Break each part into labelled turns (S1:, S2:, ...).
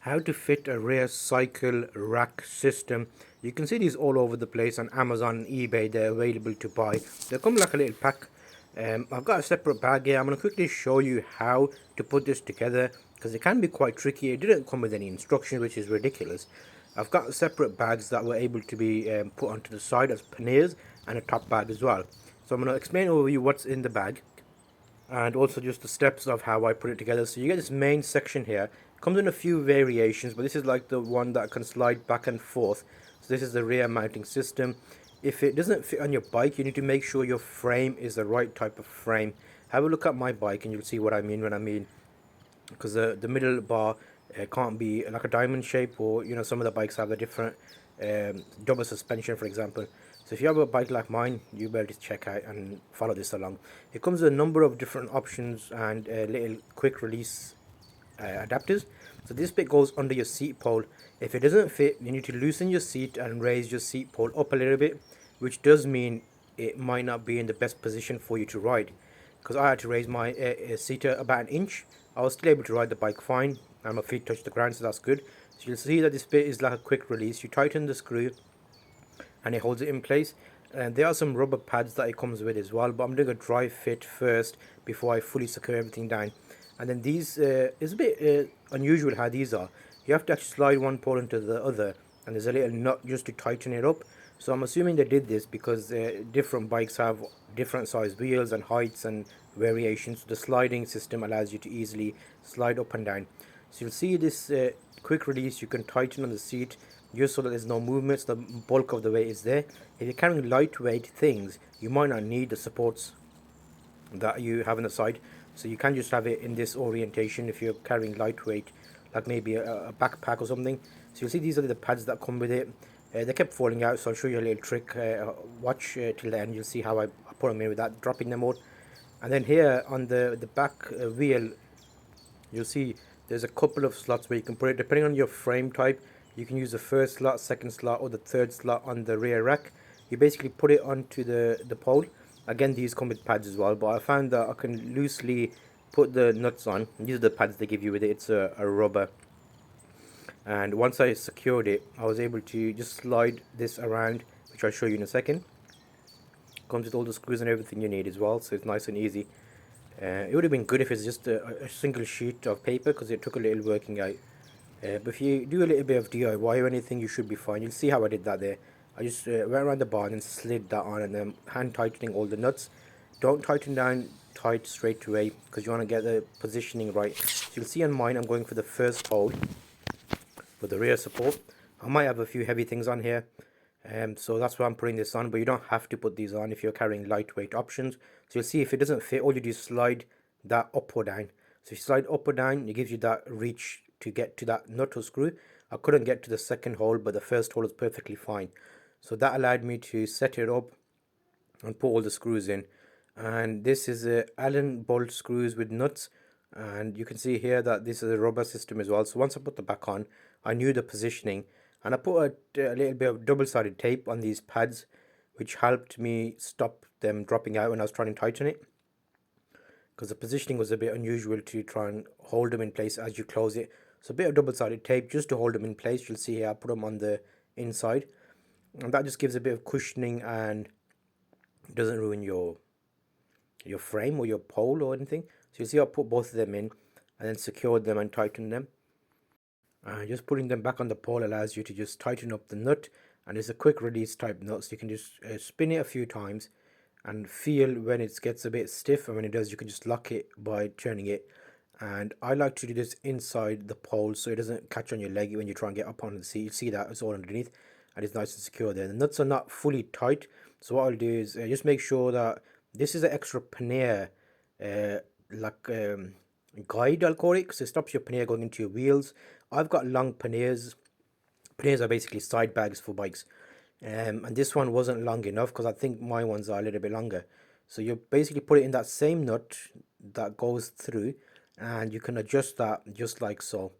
S1: How to fit a rear cycle rack system. You can see these all over the place on Amazon and eBay. They're available to buy. They come like a little pack. I've got a separate bag here. I'm going to quickly show you how to put this together because it can be quite tricky. It didn't come with any instructions, which is ridiculous. I've got separate bags that were able to be put onto the side as panniers and a top bag as well. So I'm going to explain over you what's in the bag and also just the steps of how I put it together. So you get this main section here. It comes in a few variations, but this is like the one that can slide back and forth. So this is the rear mounting system. If it doesn't fit on your bike, you need to make sure your frame is the right type of frame. Have a look at my bike and you'll see what I mean when I mean, because the middle bar can't be like a diamond shape, or some of the bikes have a different double suspension, for example. So if you have a bike like mine, you better check out and follow this along. It comes with a number of different options and little quick release adapters. So this bit goes under your seat pole. If it doesn't fit, you need to loosen your seat and raise your seat pole up a little bit, which does mean it might not be in the best position for you to ride. Because I had to raise my seat about an inch, I was still able to ride the bike fine, and my feet touched the ground, so that's good. So you'll see that this bit is like a quick release. You tighten the screw and it holds it in place. And there are some rubber pads that it comes with as well, but I'm doing a dry fit first before I fully secure everything down. And then these is a bit unusual how these are. You have to actually slide one pole into the other, and there's a little nut just to tighten it up. So I'm assuming they did this because different bikes have different size wheels and heights and variations. The sliding system allows you to easily slide up and down. So you'll see this quick release. You can tighten on the seat just so that there's no movements. The bulk of the weight is there. If you're carrying lightweight things, you might not need the supports that you have on the side, so you can just have it in this orientation if you're carrying lightweight, like maybe a backpack or something. So you'll see these are the pads that come with it. They kept falling out, so I'll show you a little trick. Watch till the end, you'll see how I put them in without dropping them out. And then here on the back wheel, you'll see there's a couple of slots where you can put it depending on your frame type. You can use the first slot, second slot, or the third slot on the rear rack. You basically put it onto the pole. Again, these come with pads as well, but I found that I can loosely put the nuts on. These are the pads they give you with it. It's a rubber, and once I secured it, I was able to just slide this around, which I'll show you in a second. Comes with all the screws and everything you need as well, so it's nice and easy. It would have been good if it's just a single sheet of paper, because it took a little working out. But if you do a little bit of DIY or anything, you should be fine. You'll see how I did that there. I just went around the barn and slid that on, and then hand tightening all the nuts. Don't tighten down tight straight away because you want to get the positioning right. So you'll see on mine, I'm going for the first hole for the rear support. I might have a few heavy things on here, so that's why I'm putting this on, but you don't have to put these on if you're carrying lightweight options. So you'll see if it doesn't fit, all you do is slide that up or down. So if you slide up or down, it gives you that reach to get to that nut or screw. I couldn't get to the second hole, but the first hole is perfectly fine. So that allowed me to set it up and put all the screws in. And this is Allen bolt screws with nuts, and you can see here that this is a rubber system as well. So once I put the back on, I knew the positioning, and I put a little bit of double-sided tape on these pads, which helped me stop them dropping out when I was trying to tighten it, because the positioning was a bit unusual to try and hold them in place as you close it. So a bit of double-sided tape just to hold them in place. You'll see here I put them on the inside, and that just gives a bit of cushioning and doesn't ruin your frame or your pole or anything. So you see I put both of them in and then secured them and tightened them. Just putting them back on the pole allows you to just tighten up the nut, and it's a quick release type nut, so you can just spin it a few times and feel when it gets a bit stiff, and when it does you can just lock it by turning it. And I like to do this inside the pole so it doesn't catch on your leg when you try and get up on the seat. You see that it's all underneath and it's nice and secure there. The nuts are not fully tight, so what I'll do is just make sure that this is an extra pannier like guide, I'll call it, because it stops your pannier going into your wheels. I've got long panniers. Panniers are basically side bags for bikes, and this one wasn't long enough because I think my ones are a little bit longer. So you basically put it in that same nut that goes through, and you can adjust that just like so.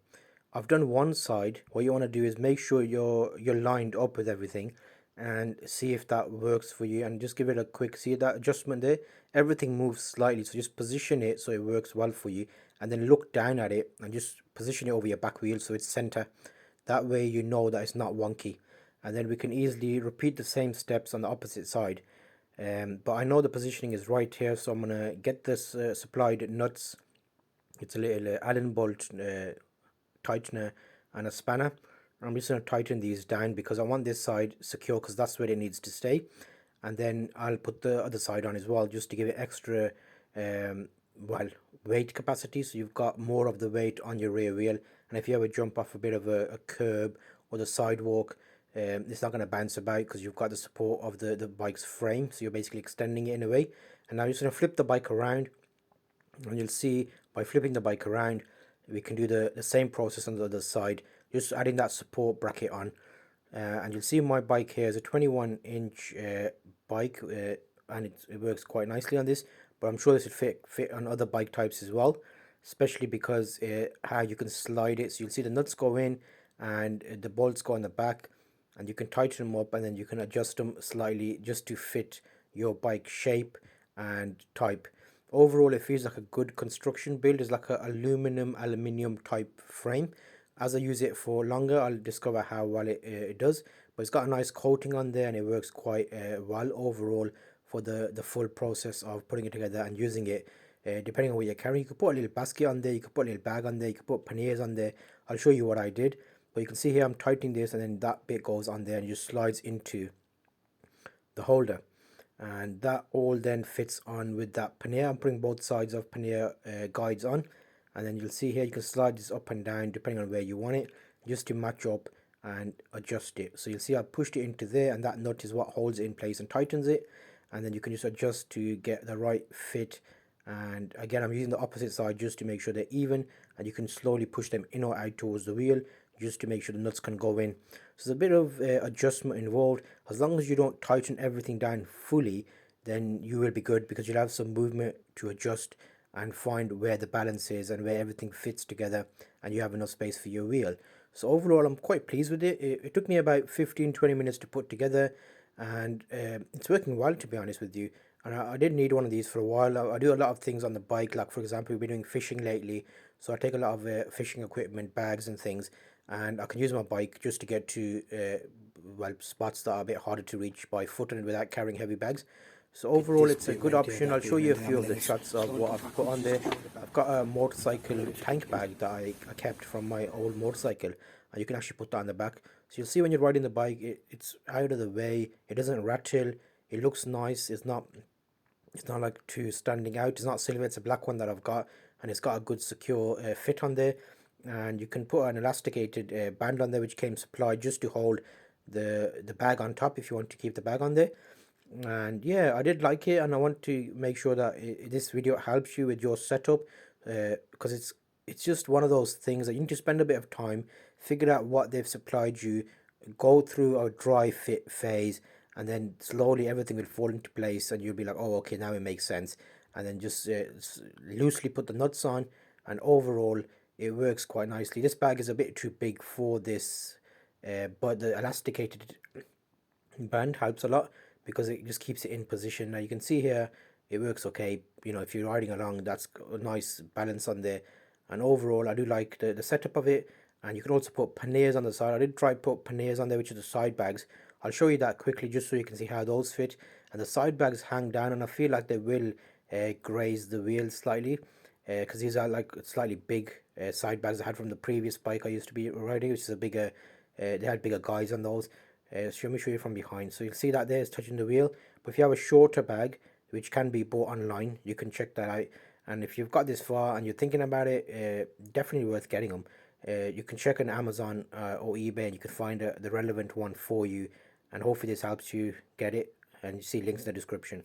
S1: I've done one side. What you want to do is make sure you're lined up with everything and see if that works for you, and just give it a quick see that adjustment there. Everything moves slightly, so just position it so it works well for you, and then look down at it and just position it over your back wheel so it's center. That way you know that it's not wonky. And then we can easily repeat the same steps on the opposite side. But I know the positioning is right here, so I'm gonna get this supplied nuts. It's a little Allen bolt tightener and a spanner. I'm just going to tighten these down because I want this side secure, because that's where it needs to stay. And then I'll put the other side on as well, just to give it extra well, weight capacity, so you've got more of the weight on your rear wheel. And if you ever jump off a bit of a curb or the sidewalk, it's not going to bounce about because you've got the support of the bike's frame, so you're basically extending it in a way. And now I'm just going to flip the bike around, and you'll see by flipping the bike around we can do the same process on the other side, just adding that support bracket on. And you'll see my bike here is a 21-inch bike, and it works quite nicely on this, but I'm sure this would fit on other bike types as well, especially because how you can slide it. So you'll see the nuts go in and the bolts go in the back, and you can tighten them up, and then you can adjust them slightly just to fit your bike shape and type. Overall, it feels like a good construction build. It's like a aluminium type frame. As I use it for longer, I'll discover how well it does. But it's got a nice coating on there, and it works quite well overall for the full process of putting it together and using it. Depending on what you're carrying, you could put a little basket on there, you could put a little bag on there, you could put panniers on there. I'll show you what I did. But you can see here I'm tightening this, and then that bit goes on there and just slides into the holder. And that all then fits on with that pannier. I'm putting both sides of pannier guides on, and then you'll see here you can slide this up and down depending on where you want it, just to match up and adjust it. So you'll see I pushed it into there, and that nut is what holds it in place and tightens it. And then you can just adjust to get the right fit. And again, I'm using the opposite side just to make sure they're even, and you can slowly push them in or out towards the wheel just to make sure the nuts can go in. So there's a bit of adjustment involved. As long as you don't tighten everything down fully, then you will be good, because you'll have some movement to adjust and find where the balance is and where everything fits together, and you have enough space for your wheel. So overall, I'm quite pleased with it. It took me about 15-20 minutes to put together, and it's working well, to be honest with you. And I did need one of these for a while. I do a lot of things on the bike, like for example, we've been doing fishing lately, so I take a lot of fishing equipment, bags and things, and I can use my bike just to get to well, spots that are a bit harder to reach by foot and without carrying heavy bags. So overall, it's a good option. I'll show you a few of the shots of what I've put on there. I've got a motorcycle tank bag that I kept from my old motorcycle, and you can actually put that on the back. So you'll see when you're riding the bike, it's out of the way. It doesn't rattle. It looks nice. It's not like too standing out. It's not silver. It's a black one that I've got, and it's got a good secure fit on there. And you can put an elasticated band on there, which came supplied just to hold the bag on top if you want to keep the bag on there. And yeah, I did like it, and I want to make sure that this video helps you with your setup, because it's just one of those things that you need to spend a bit of time, figure out what they've supplied you, go through a dry fit phase, and then slowly everything will fall into place, and you'll be like, oh, okay, now it makes sense. And then just loosely put the nuts on, and overall it works quite nicely. This bag is a bit too big for this, but the elasticated band helps a lot because it just keeps it in position. Now you can see here it works okay. You know, if you're riding along, that's a nice balance on there. And overall, I do like the setup of it. And you can also put panniers on the side. I did try put panniers on there, which are the side bags. I'll show you that quickly just so you can see how those fit. And the side bags hang down, and I feel like they will graze the wheel slightly, because these are like slightly big side bags I had from the previous bike I used to be riding, which is a bigger, they had bigger guys on those. So let me show you from behind. So you'll see that there is touching the wheel. But if you have a shorter bag, which can be bought online, you can check that out. And if you've got this far and you're thinking about it, definitely worth getting them. You can check on Amazon or eBay, and you can find the relevant one for you. And hopefully this helps you get it. And you see links in the description.